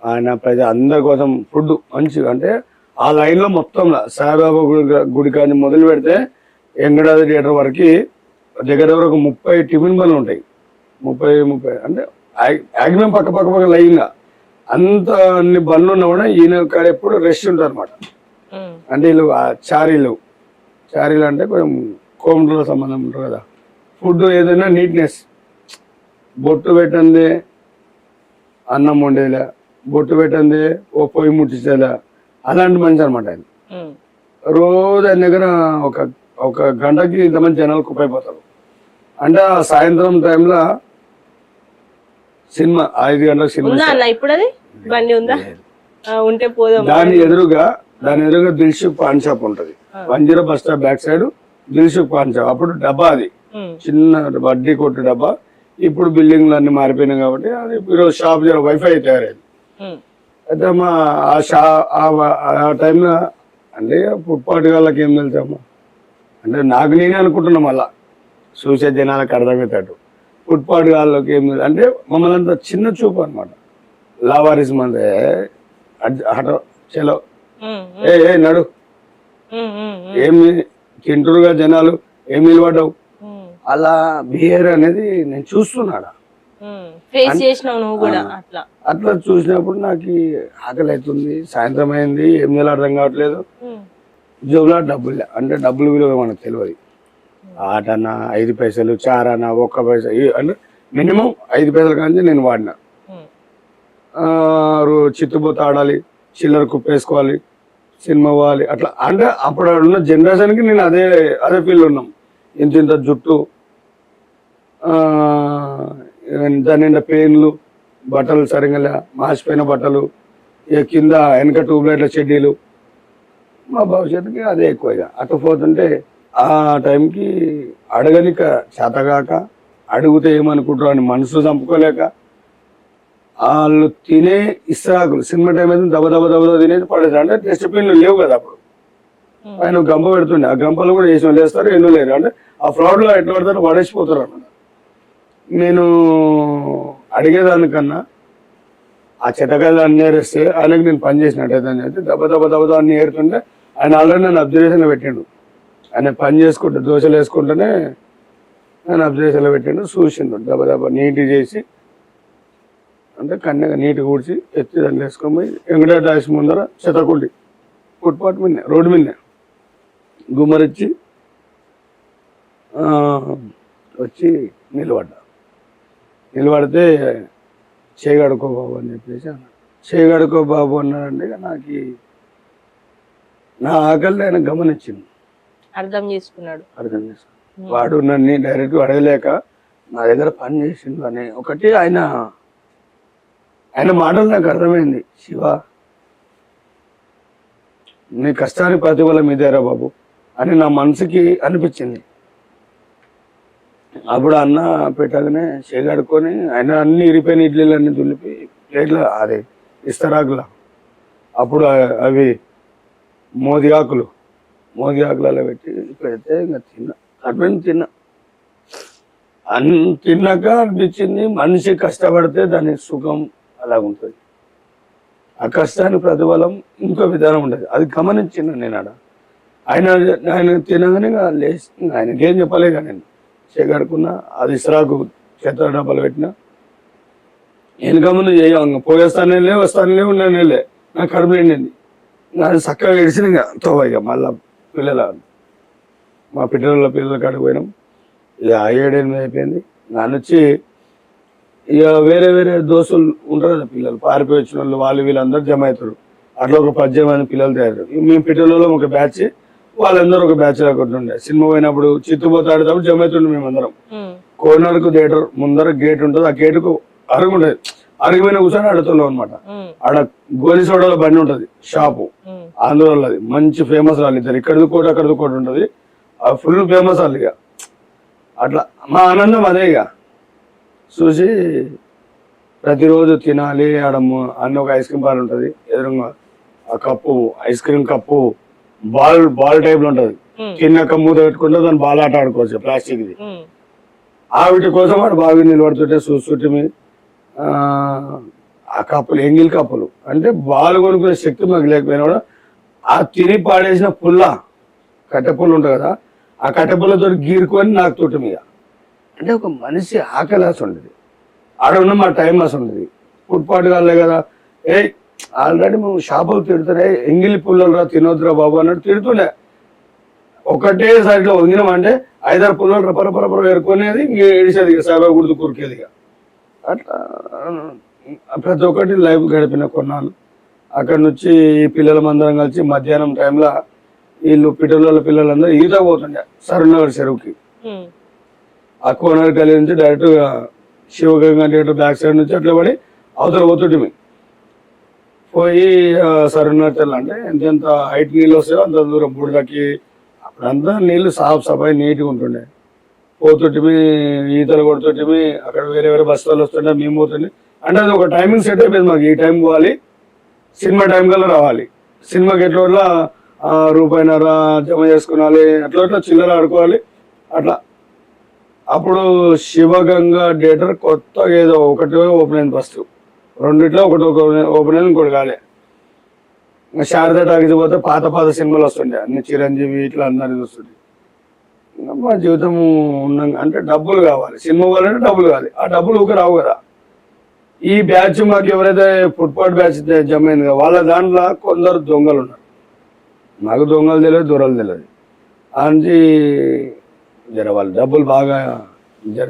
ఆయన అందరి కోసం ఫుడ్ మంచిగా అంటే ఆ లైన్ లో మొత్తం సాయిబాబా గుడి కానీ మొదలు పెడితే వెంకటాద్రి థియేటర్ వరకు దగ్గర దగ్గర ఒక 30 టిఫిన్ బండ్లు ఉంటాయి. 30 అంటే యాక్సిమం పక్క లైన్ గా అంత అన్ని బండ్లు ఉన్నా కూడా ఈయన కాడ ఎప్పుడు రెస్ట్ ఉంటుంది అనమాట. అంటే వీళ్ళు చారీలు అంటే కొంచెం కోమటలో సంబంధం ఉంటారు కదా. ఫుడ్ ఏదైనా నీట్నెస్, బొట్టు పెట్టండి అన్నం వండేలా, బొట్టు పెట్టండి ఓ పొయ్యి ముట్టించేలా, అలాంటి మనిషి అనమాట ఆయన. రోజు ఆయన దగ్గర ఒక గంటకి ఇంతమంది జనాలు కుప్పైపోతారు. అంటే ఆ సాయంత్రం టైంలో సినిమా 5 గంటలకు సినిమా ఇప్పుడు అది బండి ఉందా ఉంటే పోదాం. దాని ఎదురుగా దిల్సుఖ్ పాన్ షాప్ ఉంటది. 10 bus stop back side Dilsukh pan shop. అప్పుడు డబ్బా అది చిన్న వడ్డీ కొట్టు డబ్బా. ఇప్పుడు బిల్డింగ్లు అన్ని మారిపోయినాయి కాబట్టి అది ఈరోజు షాప్ వైఫై తయారైంది. అయితే మా ఆ టైంలో అంటే ఫుట్పాత్ వాళ్ళకి ఏం తెలుసమ్మా అంటే నాకు నేనే అనుకుంటున్నా మళ్ళా చూసే జనాలకు అర్థమవుతాడు. ఫుట్పాత్ వాళ్ళకి ఏం అంటే మమ్మల్ని అంతా చిన్న చూపు అనమాట. లావారిస్ మంది హఠో చలో ఏ నడు ఏమి తింటురుగా జనాలు ఏమి నిలబడ్డావు, అలా బిహేవియర్ అనేది నేను చూస్తున్నాడా. అట్లా చూసినప్పుడు నాకు ఆకలి అవుతుంది, సాయంత్రం అయింది, ఏం చేయాలో అర్థం కావట్లేదు. జోబులో డబ్బులు అంటే డబ్బులు విలువ మనకు తెలియదు. ఆటన్నా 5 పైసలు, చారన్నా 1 పైసా అంటే మినిమం 5 పైసలు కానీ నేను వాడినా. చిత్తుపోత ఆడాలి, చిల్లర కుప్పేసుకోవాలి, సినిమా పోవాలి, అట్లా అంటే అప్పుడు ఉన్న జనరేషన్కి నేను అదే ఫీల్డ్ ఉన్నాం. ఇంత జుట్టు, దాని నిండా పెయిన్లు, బట్టలు సరిగ్గా మాసిపోయిన బట్టలు, కింద వెనక ట్యూబ్లైట్ల చెడ్డీలు. మా భవిష్యత్తుకి అదే ఎక్కువగా అటు పోతుంటే ఆ టైంకి అడగనిక చేతగాక, అడిగితే ఏమనుకుంటారు అని మనసు చంపుకోలేక వాళ్ళు తినే ఇస్త్రాకులు సినిమా టైం అయితే దబ తినేది పడేది. అంటే డస్ట్బిన్లు లేవు కదా అప్పుడు. ఆయన గంప పెడుతుండే, ఆ గంపలు కూడా వేసిన వాళ్ళు వేస్తారు, ఎన్నో లేరు. అంటే ఆ ఫ్రాడ్లో ఎట్లా పడతారో పడేసిపోతారు అన్నమాట. నేను అడిగేదానికన్నా ఆ చెతకాయలు అన్ని ఏరేస్తే ఆయనకి నేను పని చేసినట్టయితే అని చెప్పి దెబ్బ అన్ని ఏరుతుంటే ఆయన ఆల్రెడీ నన్ను అబ్జర్వేషన్లో పెట్టిండు. ఆయన పని చేసుకుంటే దోశలు వేసుకుంటేనే నన్ను అబ్జర్వేషన్లో పెట్టిండు. చూసిండు దెబ్బ నీట్గా చేసి అంటే కన్నెగా నీట్గా ఊడ్చి ఎత్తి దాన్ని వేసుకొని పోయి వెంకటేశ్వర ముందర చెతకుండి ఫుట్పాత్ మీద రోడ్డు మీద గుమ్మరిచ్చి వచ్చి నిలబడితే చేయగడుకో బాబు అని చెప్పేసి అన్నాడు. చేయగడుకో బాబు అన్నాడంటే నాకు నా ఆకలి ఆయన గమనించింది, అర్థం చేసుకున్నాడు. వాడు నన్ను డైరెక్ట్ అడగలేక నా దగ్గర పని చేసిండు అని ఒకటి ఆయన మాటలు నాకు అర్థమైంది. శివ, నీ కష్టానికి ప్రతిఫలం ఇదేరా బాబు అని నా మనసుకి అనిపించింది. అప్పుడు అన్న పెట్టగానే చేయగడుకొని ఆయన అన్ని ఇరిపోయిన ఇడ్లీలు అన్ని దులిపి ప్లేట్లో అదే ఇస్తరాకులా, అప్పుడు అవి మోది ఆకులలో పెట్టి పెడితే ఇంకా తిన్నా. తిన్నాక అనిపించింది మనిషి కష్టపడితే దాని సుఖం అలాగుంటుంది. ఆ కష్టానికి ప్రతిఫలం ఇంకో విధానం ఉండదు. అది గమనించిన నేను ఆయన తినగానే లేచి ఆయనకేం చెప్పలేక నేను చేయగడుకున్నా. అది ఇస్రాకు చెత్త డబ్బాలు పెట్టినా. వెనుక ముందు పోయేస్తానే వస్తానే ఉన్నానే నాకు కడుపు నిండింది. అది చక్కగా ఏడిసిన ఇక తోవయ్యా మళ్ళా మా పిల్లల కాడికి పోయినాం. ఇక 7-8 అయిపోయింది. నన్ను వచ్చి ఇక వేరే దోస్తులు ఉంటారు కదా పిల్లలు, పారిపోయి వచ్చిన వాళ్ళు వీళ్ళందరూ జమ అవుతారు. అట్లా ఒక 10 మంది పిల్లలు తయారు. మేము పిల్లలలో ఒక బ్యాచ్, వాళ్ళందరూ ఒక బ్యాచ్ ఉండే. సినిమా పోయినప్పుడు చిత్తుపోత ఆడేటప్పుడు జమ అవుతుండే మేమందరం. కోనర్కు థియేటర్ ముందర గేట్ ఉంటుంది, ఆ గేటుకు అరుగు ఉంటుంది. అరిగిపోయిన కూర్చొని ఆడుతున్నాం అనమాట. ఆడ గోలి సోడాల బండి ఉంటది, షాపు ఆంధ్రది మంచి ఫేమస్ వాళ్ళు ఇద్దరు. ఇక్కడిది కోటి అక్కడిది కోటి ఉంటది, ఫుల్ ఫేమస్ వాళ్ళు. ఇక అట్లా మా ఆనందం అదే. ఇక చూసి ప్రతిరోజు తినాలి. ఆడ అన్న ఒక ఐస్ క్రీమ్ బాల్ ఉంటుంది ఎదురుగా, ఆ cup ice cream cup ball type లో ఉంటది. తిన్నాక మూత పెట్టుకుంటే దాన్ని బాల్ ఆట ఆడుకోవచ్చు, ప్లాస్టిక్ ది. ఆవిటి కోసం వాడు బాగా నిలబడుతుంటే చూస్తుంటే ఆ కప్పులు ఎంగిల్ కప్పులు అంటే బాల్ కొనుక్కునే శక్తి మాకు లేకపోయినా కూడా ఆ తిని పాడేసిన పుల్ల కట్టె పుల్ల ఉంటుంది కదా, ఆ కట్టె పుల్లతో గీరుకొని నాకు తోట మీద. అంటే ఒక మనిషి ఆకలి ఆశ ఉండేది, ఆడ ఉన్న మా టైం ఆశ ఉండేది. ఫుట్పాత్ కాలే కదా, ఏ ఆల్రెడీ మేము షాపులు తిడుతున్నాయి, ఎంగిలి పుల్లలు రా తినొద్దురా బాబు అన్నట్టు తిడుతుండే. ఒకటే సైడ్లో వంగినామంటే 5-6 పుల్లలు రపరపరపర వేరుకునేది, ఇంక ఏడిసేది, ఇక సాబా గుర్తు కురికేది. ఇక అట్లా ప్రతి ఒక్కటి లైఫ్ గడిపిన కొన్నాళ్ళు. అక్కడ నుంచి ఈ పిల్లల మందరం కలిసి మధ్యాహ్నం టైంలో వీళ్ళు పిట్టల పిల్లలందరూ ఈత పోతుండే సరూనగర్ చెరువుకి. ఆ కోనర్ గల్లీ నుంచి direct Shivaganga theatre back side నుంచి అట్లా పడి అవతల పోతుంటే పోయి సరూనగర్ తెల్ల అంటే ఎంత హైట్ నీళ్ళు వస్తాయో అంత దూరం బుడదకి. అప్పుడంతా నీళ్ళు సఫాయి నీట్గా ఉంటుండే. పోతుంటే ఈతలు కొడుతుంటే అక్కడ వేరే వేరే బస్సులు వస్తుంటే మేము పోతుండే. అంటే అది ఒక టైమింగ్ సెట్ అయిపోయింది మాకు, ఈ టైం పోవాలి, సినిమా టైం కల్లా రావాలి. సినిమాకి ఎట్లా రూపాయిన్నర జమ చేసుకోవాలి, అట్లా చిల్లర ఆడుకోవాలి అట్లా. అప్పుడు శివగంగా థియేటర్ కొత్తగా ఏదో ఒకటి ఓపెన్ అయింది, ఫస్ట్ రెండిట్లో ఒకటి ఓపెన్ అయింది, ఇంకోటి కాలే. శారదా టాకీస్ పోతే పాత సినిమాలు వస్తుండే, అన్ని చిరంజీవి ఇట్లా అందరిది వస్తుండే. మా జీవితం ఉన్నాం అంటే డబ్బులు కావాలి, సినిమా కావాలంటే డబ్బులు కావాలి, ఆ డబ్బులు ఊక రావు కదా. ఈ బ్యాచ్ మాకు ఎవరైతే ఫుట్పాత్ బ్యాచ్ జమ అయింది కదా, వాళ్ళ దాంట్లో కొందరు దొంగలు ఉన్నారు. నాకు దొంగలు తెలియదు, దొరలు తెలియదు. అని జర వాళ్ళు డబ్బులు బాగా జర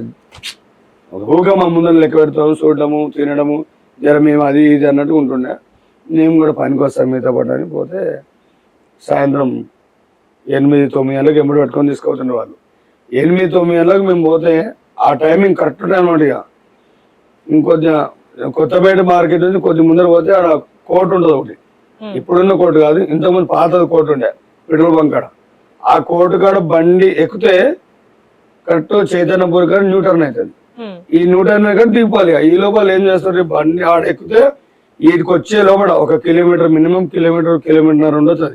ఊగా మా ముందర లెక్క పెడతాము, చూడటము, తినడము, జర మేము అది ఇది అన్నట్టు ఉంటుండే. మేము కూడా పనికి వస్తాం మీతో పడడానికి. పోతే సాయంత్రం 8-9 గంటలకు ఎమ్మడి పెట్టుకొని తీసుకుపోతుండే వాళ్ళు. 8-9 గంటలకు మేము పోతే ఆ టైమింగ్ కరెక్ట్ టైం అనమాట. ఇక ఇంకొద్దిగా కొత్తపేట మార్కెట్ నుంచి కొద్ది ముందర పోతే ఆడ కోర్టు ఉంటుంది ఒకటి, ఇప్పుడున్న కోర్టు కాదు, ఇంతకుముందు పాత కోర్టు ఉండే పెట్రోల్ బంక్ కాడ. ఆ కోర్టు కాడ బండి ఎక్కితే కరెక్ట్ చైతన్యపూర్ కాడ న్యూటర్న్ అవుతుంది. ఈ న్యూటర్న్ కాడ దిగిపోవాలి. ఈ లోపల ఏం చేస్తారు, బండి ఆడ ఎక్కితే వీటికి వచ్చే లోపల 1 కిలోమీటర్ మినిమం, కిలోమీటర్ ఉండొచ్చు.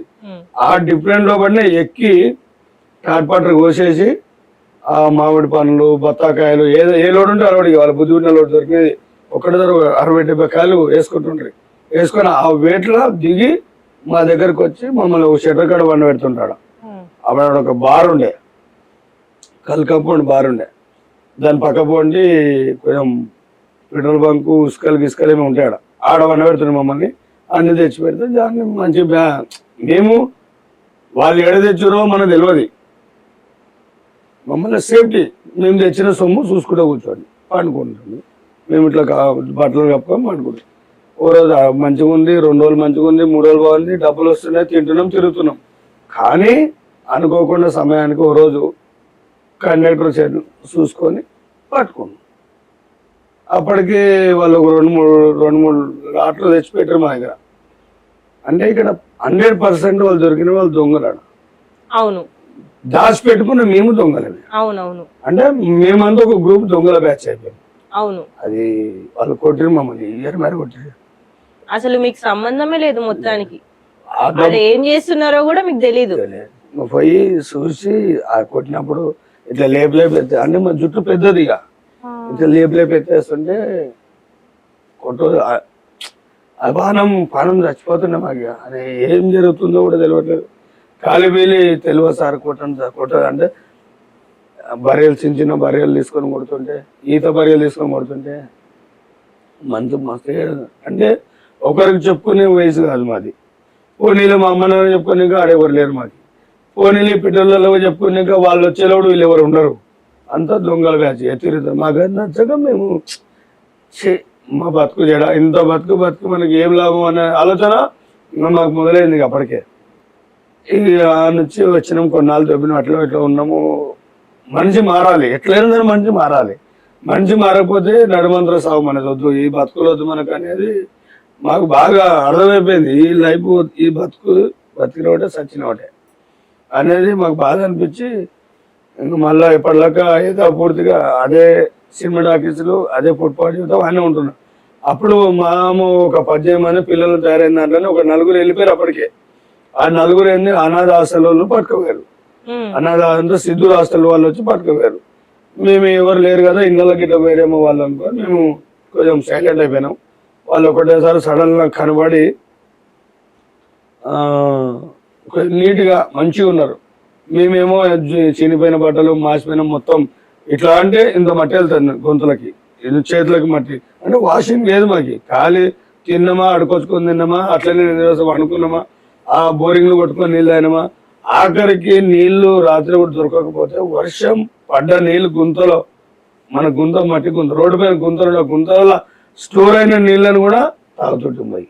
ఆ డిఫరెంట్ లోపలనే ఎక్కి టాట్పాటర్ కోసేసి ఆ మామిడి పండ్లు, బత్తాకాయలు, ఏ లోడ్ ఉంటే అలవాడు, వాళ్ళ బుద్ధి ఉన్న లోడ్ దొరికినది ఒకటి 60-70 కాయలు వేసుకుంటుండ్రి. వేసుకొని ఆ వేట్లో దిగి మా దగ్గరకు వచ్చి మమ్మల్ని ఒక షట్టర్ కాడ బండి పెడుతుంటాడు. అప్పుడు ఒక బార్ ఉండే, కల్కంపౌండ్ బార్ ఉండే, దాని పక్క పోండి కొంచెం పెట్రోల్ బంకు ఇసుకలు ఏమి ఉంటాయి. ఆడ బండి పెడుతుండే మమ్మల్ని, అన్ని తెచ్చి పెడితే దాన్ని మంచి మేము వాళ్ళు ఎడ తెచ్చారో మనకు తెలియదు. మమ్మల్ని సేఫ్టీ, మేము తెచ్చిన సొమ్ము చూసుకుంటూ కూర్చోండి, పండుకుంటుంది. మేము ఇట్లా బట్టలు కప్పుకొని పండుకుంటాం. ఓ రోజు మంచిగా ఉంది, 2 రోజులు మంచిగా ఉంది, 3 రోజులు బాగుంది, డబ్బులు వస్తున్నాయి, తింటున్నాం, తిరుగుతున్నాం. కానీ అనుకోకుండా సమయానికి ఓ రోజు కండక్టర్ చూసుకొని పట్టుకున్నాం. అప్పటికి వాళ్ళు ఒక 2-3 లాట్లు తెచ్చిపెట్టారు మా దగ్గర. అంటే ఇక్కడ 100% వాళ్ళు దొరికిన వాళ్ళు దొంగలాడు. అవును, దాచి పెట్టుకున్న మేము దొంగలమే. అవునవును, అంటే మేమంతా ఒక గ్రూప్ దొంగల బ్యాచ్ అయిపోయింది. అవును, అది వాళ్ళు కొట్టిరు మమ్మల్ని, ఇయర్ మరి కొట్టిరు. అసలు మీకు సంబంధమే లేదు మొత్తానికి, అది ఏం చేస్తున్నారో కూడా మీకు తెలీదు. పోయి చూసి ఆ కొట్టినప్పుడు ఇట్లా లేపు అంటే మా జుట్టు పెద్దది, ఇక ఇట్లా లేపు ఎత్తేస్తుంటే కొట్టు పానం చచ్చిపోతుండే మాకు. అది ఏం జరుగుతుందో కూడా తెలియట్లేదు. కాలిబీలి తెలియదు సార్, కొట్టదు అంటే బరియలు చిన్న బరియలు తీసుకొని కొడుతుంటే, ఈత బరియలు తీసుకొని కొడుతుంటే మస్తు అంటే ఒకరికి చెప్పుకునే వయసు కాదు మాది. పోనీలు మా అమ్మ నాన్న చెప్పుకునేక ఆడెవరు లేరు మాకు. పోనీలు పిల్లలలో చెప్పుకునేక వాళ్ళు వచ్చేలోడు వీళ్ళు ఎవరు ఉండరు. అంతా దొంగల బ్యాచ్ తిరుగుతారు. మాకు నచ్చక మేము మా బతుకు చెడ, ఇంత బతుకు మనకి ఏం లాభం అనే ఆలోచన మాకు మొదలైంది. అప్పటికే ఇక నుంచి వచ్చినాం, కొన్నాళ్ళు దొబ్బినాం, అట్లా ఇట్లా ఉన్నాము. మనిషి మారాలి, ఎట్లయినా మనిషి మారాలి. మనిషి మారకపోతే నడుమంతర సాగు మనది వద్దు, ఈ బతుకులు వద్దు మనకు అనేది మాకు బాగా అర్థమైపోయింది. ఈ లైఫ్, ఈ బతికిన ఒకటే సచ్చిన ఒకటే అనేది మాకు బాధ అనిపించి ఇంక మళ్ళీ ఎప్పటిలాగా ఏదో పూర్తిగా అదే సినిమా టాకీస్లు, అదే ఫుట్పాత్ జీవితం అన్నీ ఉంటున్నాం. అప్పుడు మాము ఒక 18 మంది పిల్లలు తయారైన దాంట్లోనే ఒక 4 వెళ్ళిపోయారు. అప్పటికే ఆ 4 ఏంది అనాథ హాస్టల్ పట్టుకుపోయారు. అనాథ అంతా సిద్ధూర్ హాస్టల్ వాళ్ళు వచ్చి పట్టుకుపోయారు. మేము ఎవరు లేరు కదా, ఇళ్ళకి ఇట్లా పోయారేమో వాళ్ళు అనుకో మేము కొంచెం సైలెంట్ అయిపోయినాం. వాళ్ళు ఒకటేసారి సడన్ గా కనబడి నీట్గా మంచిగా ఉన్నారు. మేమేమో చినిపోయిన బట్టలు మాసిపోయిన మొత్తం ఇట్లా అంటే ఇంత మట్టి వెళ్తుంది గొంతులకి, ఇది చేతులకి మట్టి. అంటే వాషింగ్ లేదు మాకి, ఖాళీ తిన్నామా అడుకొచ్చుకొని తిన్నామా అట్లనే అనుకున్నామా, ఆ బోరింగ్లు కొట్టుకొని నీళ్ళు అయినామా. ఆఖరికి నీళ్లు రాత్రి కూడా దొరకకపోతే వర్షం పడ్డ నీళ్లు గుంతలో, మన గుంత మట్టి గుంత, రోడ్డు పైన గుంతలో స్టోర్ అయిన నీళ్ళని కూడా తాగుతుంటాయి.